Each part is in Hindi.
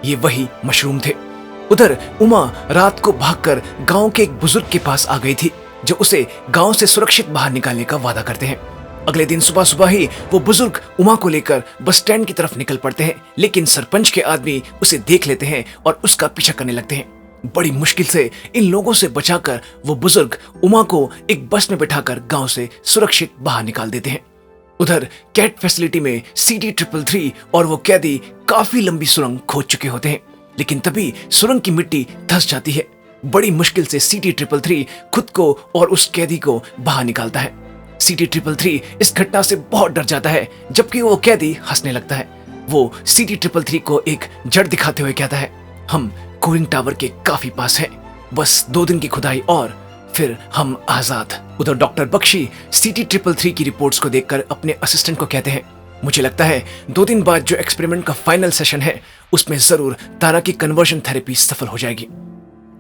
ये वही मशरूम थे। उधर उमा रात को भागकर गांव के एक बुजुर्ग के पास आ गई थी, जो उसे गांव से सुरक्षित बाहर निकालने का वादा करते हैं। अगले दिन सुबह सुबह ही वो बुजुर्ग उमा को लेकर बस स्टैंड की तरफ निकल पड़ते हैं, लेकिन सरपंच के आदमी उसे देख लेते हैं और उसका पीछा करने लगते हैं। बड़ी मुश्किल से इन लोगों से बचाकर वो बुजुर्ग उमा को एक बस में बिठाकर गांव से सुरक्षित बाहर निकाल देते हैं। उधर कैट फैसिलिटी में CD333 और वो कैदी काफी लंबी सुरंग खोद चुके होते हैं, लेकिन तभी सुरंग की मिट्टी धंस जाती है। बड़ी मुश्किल से CD333 खुद को और उस कैदी को बाहर निकालता है। CD333 इस घटना से बहुत डर जाता है, जबकि वो कैदी हंसने लगता है। वो CD333 को एक जड़ दिखाते हुए कहता है, हम कूलिंग टावर के काफी पास हैं, बस 2 दिन की खुदाई और फिर हम आजाद। उधर डॉक्टर बख्शी CD333 की रिपोर्ट्स को देखकर अपने असिस्टेंट को कहते हैं, मुझे लगता है 2 दिन बाद जो एक्सपेरिमेंट का फाइनल सेशन है उसमें जरूर तारा की कन्वर्जन थेरेपी सफल हो जाएगी।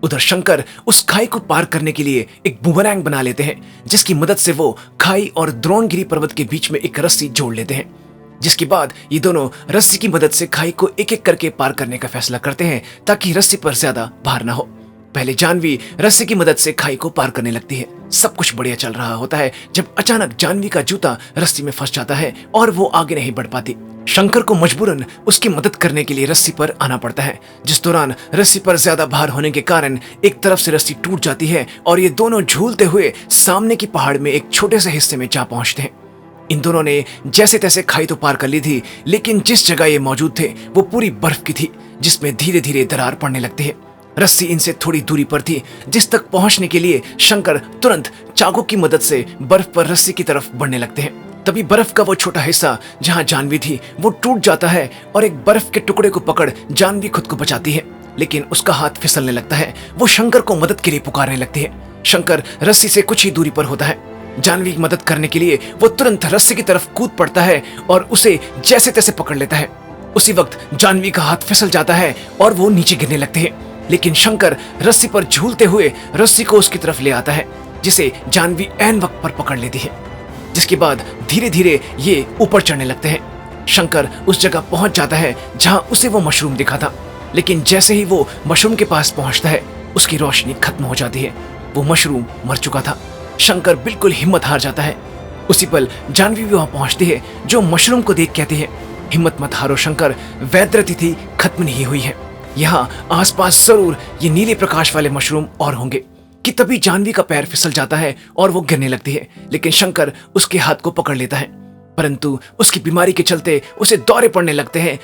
उधर शंकर उस खाई को पार करने के लिए एक बूमरैंग बना लेते हैं, जिसकी मदद से वो खाई और द्रोणगिरी पर्वत के बीच में एक रस्सी जोड़ लेते हैं। जिसके बाद ये दोनों रस्सी की मदद से खाई को एक एक करके पार करने का फैसला करते हैं, ताकि रस्सी पर ज्यादा भार ना हो। पहले जानवी रस्सी की मदद से खाई को पार करने लगती है। सब कुछ बढ़िया चल रहा होता है जब अचानक जानवी का जूता रस्सी में फंस जाता है और वो आगे नहीं बढ़ पाती। शंकर को मजबूरन उसकी मदद करने के लिए रस्सी पर आना पड़ता है, जिस दौरान रस्सी पर ज्यादा भार होने के कारण एक तरफ से रस्सी टूट जाती है और ये दोनों झूलते हुए सामने की पहाड़ में एक छोटे से हिस्से में जा पहुंचते हैं। इन दोनों ने जैसे तैसे खाई तो पार कर ली थी, लेकिन जिस जगह ये मौजूद थे वो पूरी बर्फ की थी, जिसमें धीरे धीरे दरार पड़ने लगती है। रस्सी इनसे थोड़ी दूरी पर थी, जिस तक पहुंचने के लिए शंकर तुरंत चाकू की मदद से बर्फ पर रस्सी की तरफ बढ़ने लगते हैं। तभी बर्फ का वो छोटा हिस्सा जहां जानवी थी वो टूट जाता है और एक बर्फ के टुकड़े को पकड़ जानवी खुद को बचाती है, लेकिन उसका हाथ फिसलने लगता है। वो शंकर को मदद के लिए पुकारने लगती है। शंकर रस्सी से कुछ ही दूरी पर होता है। जानवी की मदद करने के लिए वो तुरंत रस्सी की तरफ कूद पड़ता है और उसे जैसे तैसे पकड़ लेता है। उसी वक्त जानवी का हाथ फिसल जाता है और वो नीचे गिरने लगते हैं, लेकिन शंकर रस्सी पर झूलते हुए रस्सी को उसकी तरफ ले आता है, जिसे जानवी ऐन वक्त पर पकड़ लेती है। जिसके बाद धीरे धीरे ये ऊपर चढ़ने लगते हैं। शंकर उस जगह पहुंच जाता है जहां उसे वो मशरूम दिखा था, लेकिन जैसे ही वो मशरूम के पास पहुंचता है उसकी रोशनी खत्म हो जाती है। वो मशरूम मर चुका था। शंकर बिल्कुल हिम्मत हार जाता है। उसी पल जानवी भी वहां पहुंचती है, जो मशरूम को देख कहती है, हिम्मत मत हारो शंकर, वैद्य तिथि खत्म नहीं हुई है। यहाँ आसपास जरूर ये नीले प्रकाश वाले मशरूम और होंगे। कि तभी जानवी का पैर फिसल जाता है और वो गिरने लगती है, लेकिन शंकर उसके हाथ को पकड़ लेता है, परंतु उसकी बीमारी के चलते उसे दौरे पड़ने लगते हैं